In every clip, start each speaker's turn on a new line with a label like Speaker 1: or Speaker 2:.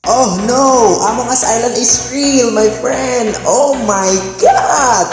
Speaker 1: Oh no, Among Us Island is real, my friend. Oh my god.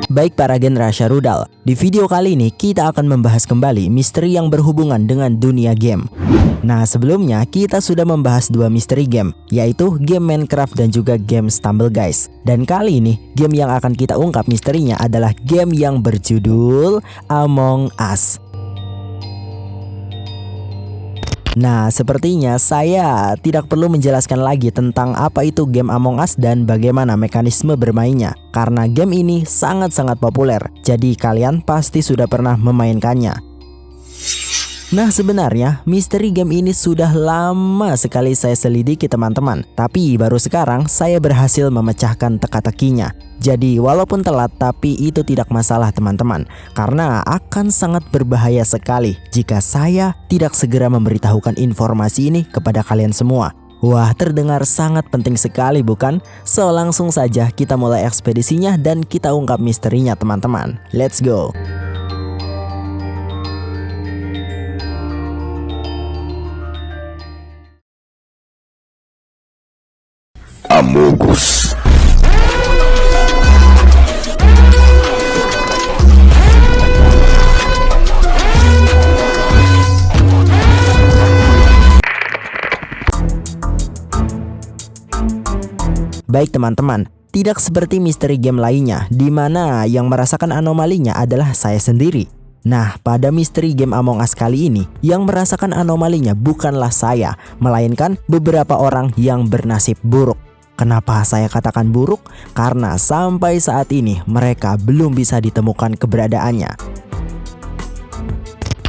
Speaker 2: Baik para generasi rudal, di video kali ini kita akan membahas kembali misteri yang berhubungan dengan dunia game. Nah sebelumnya kita sudah membahas dua misteri game, yaitu game Minecraft dan juga game Stumble Guys. Dan kali ini game yang akan kita ungkap misterinya adalah game yang berjudul Among Us. Nah, sepertinya saya tidak perlu menjelaskan lagi tentang apa itu game Among Us dan bagaimana mekanisme bermainnya, karena game ini sangat-sangat populer, jadi kalian pasti sudah pernah memainkannya. Nah sebenarnya misteri game ini sudah lama sekali saya selidiki teman-teman, tapi baru sekarang saya berhasil memecahkan teka-tekinya. Jadi walaupun telat tapi itu tidak masalah teman-teman, karena akan sangat berbahaya sekali jika saya tidak segera memberitahukan informasi ini kepada kalian semua. Wah, terdengar sangat penting sekali bukan? So langsung saja kita mulai ekspedisinya dan kita ungkap misterinya teman-teman. Let's go!
Speaker 3: Amogus.
Speaker 2: Baik teman-teman, tidak seperti misteri game lainnya, di mana yang merasakan anomalinya adalah saya sendiri. Nah, pada misteri game Among Us kali ini, yang merasakan anomalinya bukanlah saya, melainkan beberapa orang yang bernasib buruk. Kenapa saya katakan buruk? Karena sampai saat ini mereka belum bisa ditemukan keberadaannya.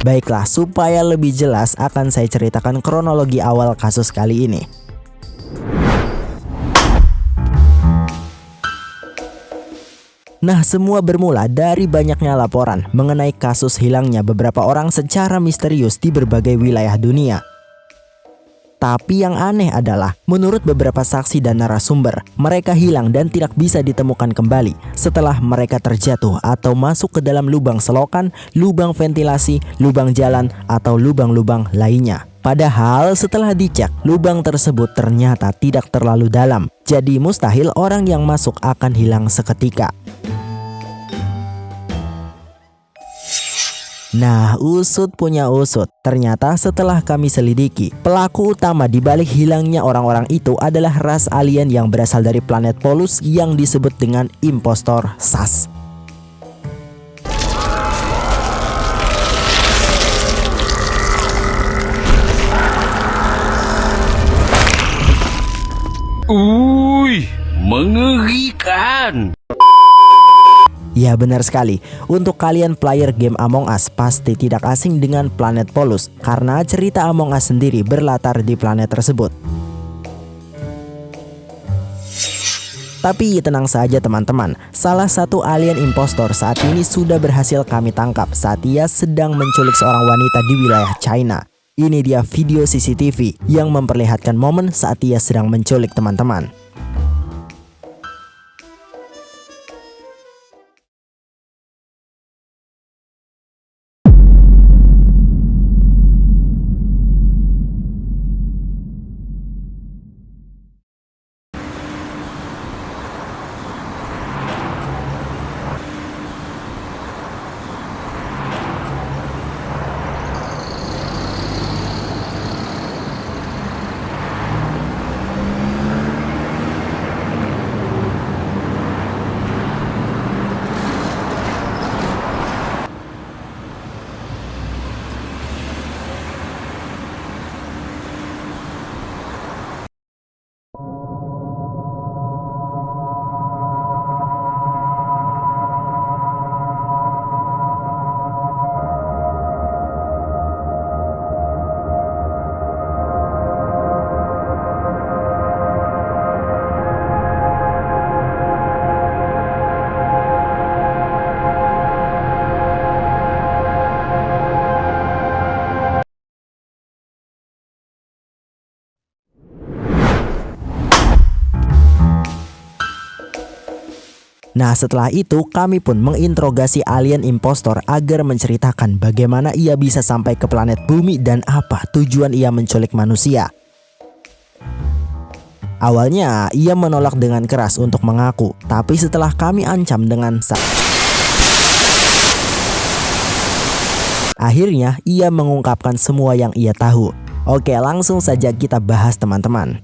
Speaker 2: Baiklah, supaya lebih jelas akan saya ceritakan kronologi awal kasus kali ini. Nah, semua bermula dari banyaknya laporan mengenai kasus hilangnya beberapa orang secara misterius di berbagai wilayah dunia. Tapi yang aneh adalah, menurut beberapa saksi dan narasumber, mereka hilang dan tidak bisa ditemukan kembali setelah mereka terjatuh atau masuk ke dalam lubang selokan, lubang ventilasi, lubang jalan, atau lubang-lubang lainnya. Padahal setelah dicek, lubang tersebut ternyata tidak terlalu dalam. Jadi mustahil orang yang masuk akan hilang seketika. Nah, usut punya usut. Ternyata setelah kami selidiki, pelaku utama di balik hilangnya orang-orang itu adalah ras alien yang berasal dari planet Polus yang disebut dengan impostor SAS.
Speaker 3: Mengerikan.
Speaker 2: Ya benar sekali, untuk kalian player game Among Us pasti tidak asing dengan planet Polus, karena cerita Among Us sendiri berlatar di planet tersebut. Tapi tenang saja teman-teman, salah satu alien impostor saat ini sudah berhasil kami tangkap saat ia sedang menculik seorang wanita di wilayah China. Ini dia video CCTV yang memperlihatkan momen saat ia sedang menculik teman-teman. Nah setelah itu kami pun menginterogasi alien impostor agar menceritakan bagaimana ia bisa sampai ke planet bumi dan apa tujuan ia menculik manusia. Awalnya ia menolak dengan keras untuk mengaku, tapi setelah kami ancam dengan akhirnya ia mengungkapkan semua yang ia tahu. Oke, langsung saja kita bahas teman-teman.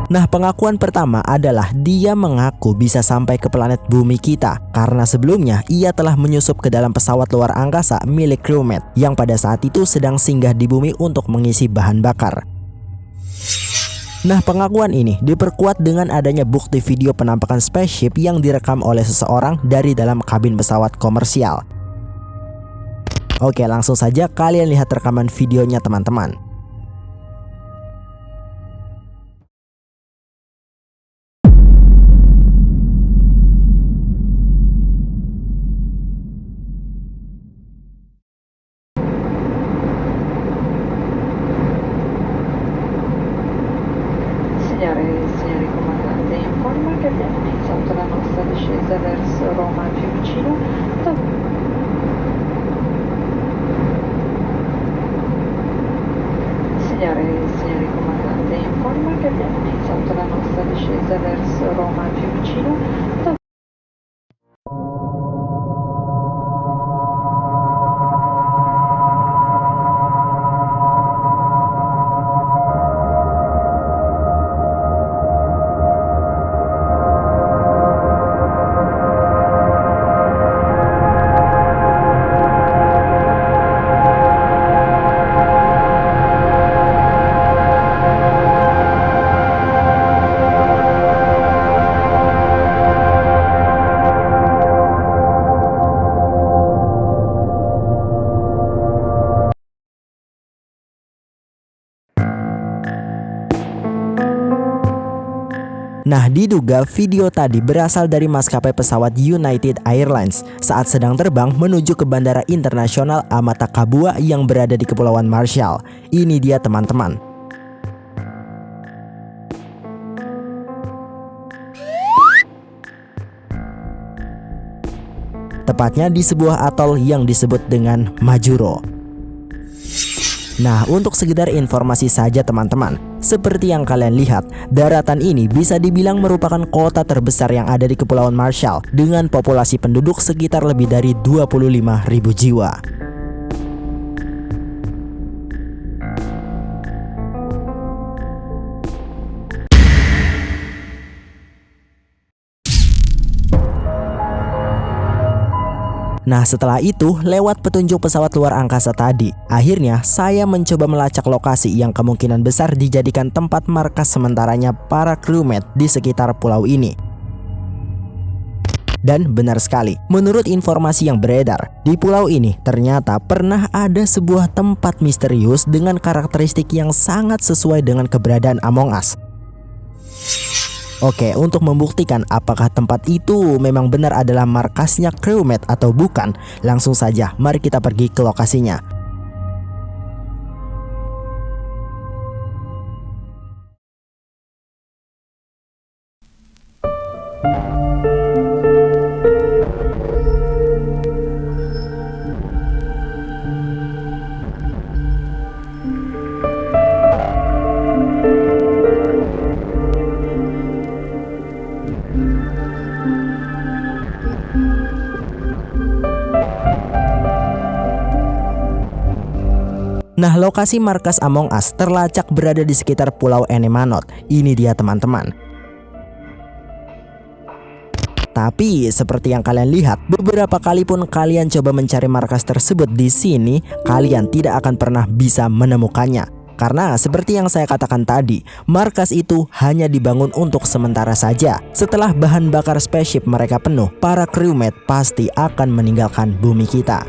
Speaker 2: Nah, pengakuan pertama adalah dia mengaku bisa sampai ke planet bumi kita karena sebelumnya ia telah menyusup ke dalam pesawat luar angkasa milik crewmate yang pada saat itu sedang singgah di bumi untuk mengisi bahan bakar. Nah, pengakuan ini diperkuat dengan adanya bukti video penampakan spaceship yang direkam oleh seseorang dari dalam kabin pesawat komersial. Oke, langsung saja kalian lihat rekaman videonya teman-teman.
Speaker 4: Signori comandante, informa che abbiamo iniziato la nostra discesa verso Roma Fiumicino. Signori comandante, informa che abbiamo iniziato la nostra discesa verso Roma Fiumicino.
Speaker 2: Nah, diduga video tadi berasal dari maskapai pesawat United Airlines saat sedang terbang menuju ke Bandara Internasional Amata Kabua yang berada di Kepulauan Marshall. Ini dia teman-teman. Tepatnya di sebuah atol yang disebut dengan Majuro. Nah, untuk sekedar informasi saja teman-teman, seperti yang kalian lihat, daratan ini bisa dibilang merupakan kota terbesar yang ada di Kepulauan Marshall dengan populasi penduduk sekitar lebih dari 25.000 jiwa. Nah, setelah itu, lewat petunjuk pesawat luar angkasa tadi, akhirnya saya mencoba melacak lokasi yang kemungkinan besar dijadikan tempat markas sementaranya para crewmate di sekitar pulau ini. Dan benar sekali, menurut informasi yang beredar, di pulau ini ternyata pernah ada sebuah tempat misterius dengan karakteristik yang sangat sesuai dengan keberadaan Among Us. Oke, untuk membuktikan apakah tempat itu memang benar adalah markasnya crewmate atau bukan, langsung saja mari kita pergi ke lokasinya. Nah, lokasi markas Among Us terlacak berada di sekitar Pulau Enemanot. Ini dia teman-teman. Tapi seperti yang kalian lihat, beberapa kali pun kalian coba mencari markas tersebut di sini, kalian tidak akan pernah bisa menemukannya. Karena seperti yang saya katakan tadi, markas itu hanya dibangun untuk sementara saja. Setelah bahan bakar spaceship mereka penuh, para crewmate pasti akan meninggalkan bumi kita.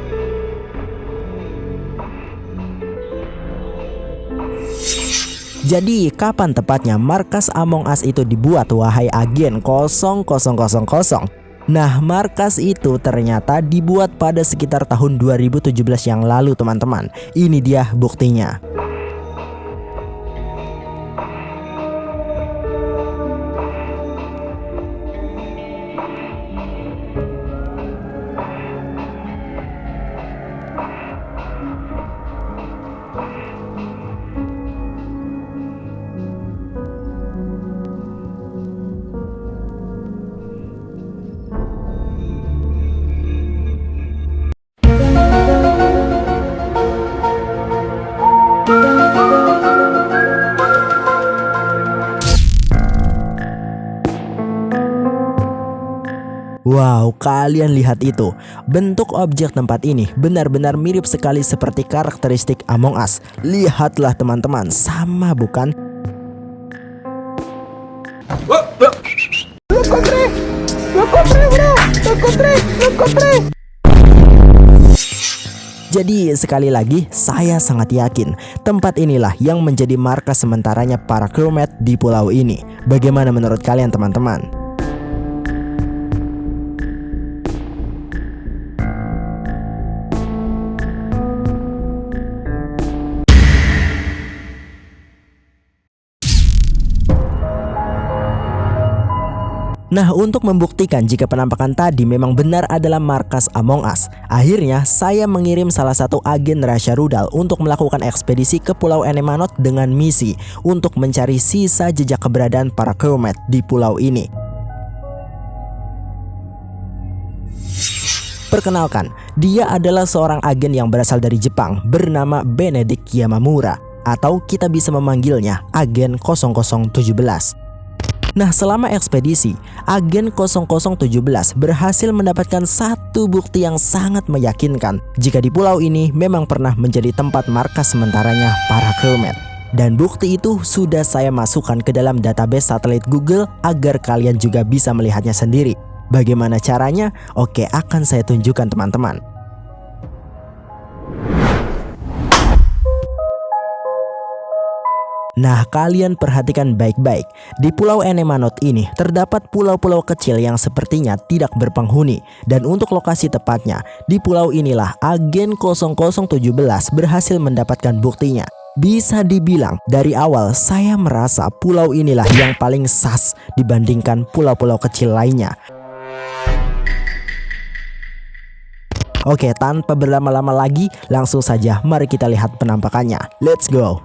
Speaker 2: Jadi, kapan tepatnya markas Among Us itu dibuat, wahai agen 0000? Nah, markas itu ternyata dibuat pada sekitar tahun 2017 yang lalu teman-teman. Ini dia buktinya. Wow, kalian lihat itu. Bentuk objek tempat ini benar-benar mirip sekali seperti karakteristik Among Us. Lihatlah teman-teman, sama bukan? Jadi sekali lagi, saya sangat yakin tempat inilah yang menjadi markas sementaranya para crewmate di pulau ini. Bagaimana menurut kalian teman-teman? Nah, untuk membuktikan jika penampakan tadi memang benar adalah markas Among Us, akhirnya saya mengirim salah satu agen rahasia rudal untuk melakukan ekspedisi ke Pulau Enemanot dengan misi untuk mencari sisa jejak keberadaan para crewmate di pulau ini. Perkenalkan, dia adalah seorang agen yang berasal dari Jepang bernama Benedict Yamamura, atau kita bisa memanggilnya Agen 0017. Nah, selama ekspedisi, Agen 0017 berhasil mendapatkan satu bukti yang sangat meyakinkan jika di pulau ini memang pernah menjadi tempat markas sementaranya para crewmate. Dan bukti itu sudah saya masukkan ke dalam database satelit Google agar kalian juga bisa melihatnya sendiri. Bagaimana caranya? Oke, akan saya tunjukkan teman-teman. Nah, kalian perhatikan baik-baik. Di Pulau Enemanot ini terdapat pulau-pulau kecil yang sepertinya tidak berpenghuni. Dan untuk lokasi tepatnya, di pulau inilah Agen 0017 berhasil mendapatkan buktinya. Bisa dibilang dari awal saya merasa pulau inilah yang paling sas dibandingkan pulau-pulau kecil lainnya. Oke, tanpa berlama-lama lagi, langsung saja mari kita lihat penampakannya. Let's go!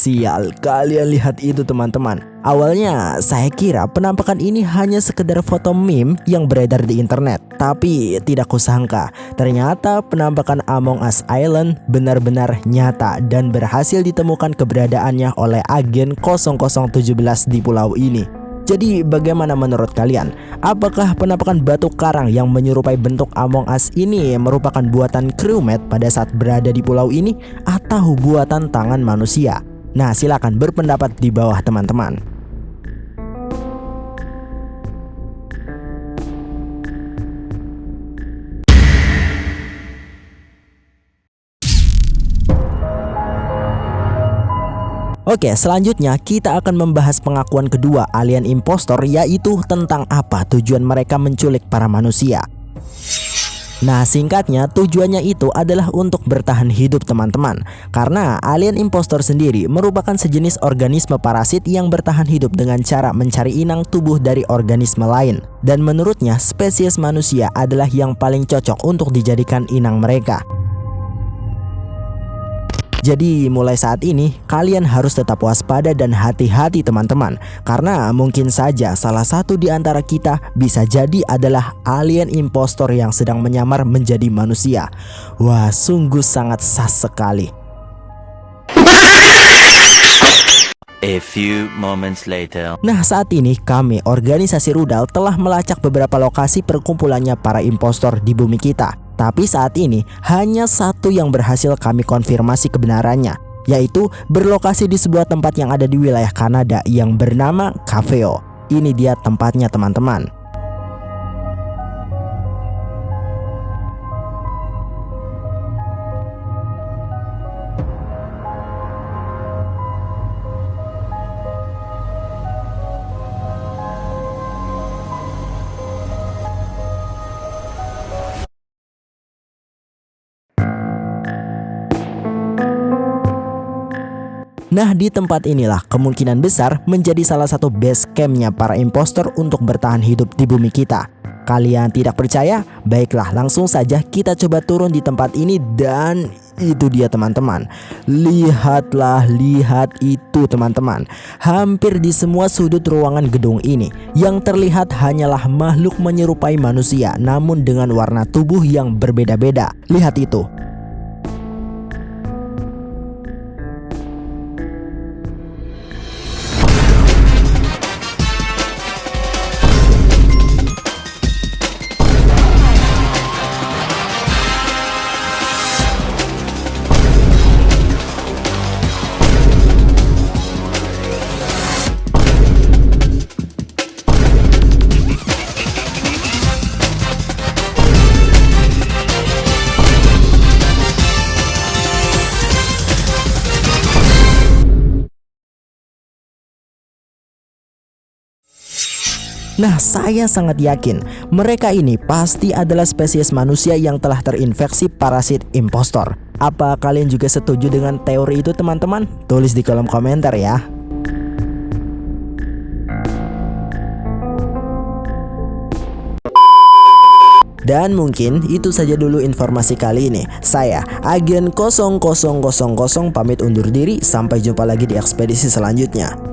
Speaker 2: Sial, kalian lihat itu teman-teman. Awalnya saya kira penampakan ini hanya sekedar foto meme yang beredar di internet. Tapi tidak kusangka, ternyata penampakan Among Us Island benar-benar nyata dan berhasil ditemukan keberadaannya oleh Agen 0017 di pulau ini. Jadi bagaimana menurut kalian? Apakah penampakan batu karang yang menyerupai bentuk Among Us ini merupakan buatan crewmate pada saat berada di pulau ini atau buatan tangan manusia? Nah, silakan berpendapat di bawah teman-teman. Oke, selanjutnya kita akan membahas pengakuan kedua alien impostor, yaitu tentang apa tujuan mereka menculik para manusia. Nah, singkatnya tujuannya itu adalah untuk bertahan hidup teman-teman. Karena alien impostor sendiri merupakan sejenis organisme parasit yang bertahan hidup dengan cara mencari inang tubuh dari organisme lain. Dan menurutnya spesies manusia adalah yang paling cocok untuk dijadikan inang mereka. Jadi mulai saat ini kalian harus tetap waspada dan hati-hati teman-teman, karena mungkin saja salah satu di antara kita bisa jadi adalah alien impostor yang sedang menyamar menjadi manusia. Wah, sungguh sangat sas sekali.
Speaker 3: A few moments later.
Speaker 2: Nah, saat ini kami organisasi Rudal telah melacak beberapa lokasi perkumpulannya para impostor di bumi kita. Tapi saat ini hanya satu yang berhasil kami konfirmasi kebenarannya, yaitu berlokasi di sebuah tempat yang ada di wilayah Kanada yang bernama Caveo. Ini dia tempatnya teman-teman. Nah, di tempat inilah kemungkinan besar menjadi salah satu base campnya para impostor untuk bertahan hidup di bumi kita. Kalian tidak percaya? Baiklah, langsung saja kita coba turun di tempat ini dan itu dia teman-teman. Lihatlah, lihat itu teman-teman. Hampir di semua sudut ruangan gedung ini yang terlihat hanyalah makhluk menyerupai manusia namun dengan warna tubuh yang berbeda-beda. Lihat itu. Nah, saya sangat yakin mereka ini pasti adalah spesies manusia yang telah terinfeksi parasit impostor. Apa kalian juga setuju dengan teori itu teman-teman? Tulis di kolom komentar ya. Dan mungkin itu saja dulu informasi kali ini. Saya Agen 0000 pamit undur diri. Sampai jumpa lagi di ekspedisi selanjutnya.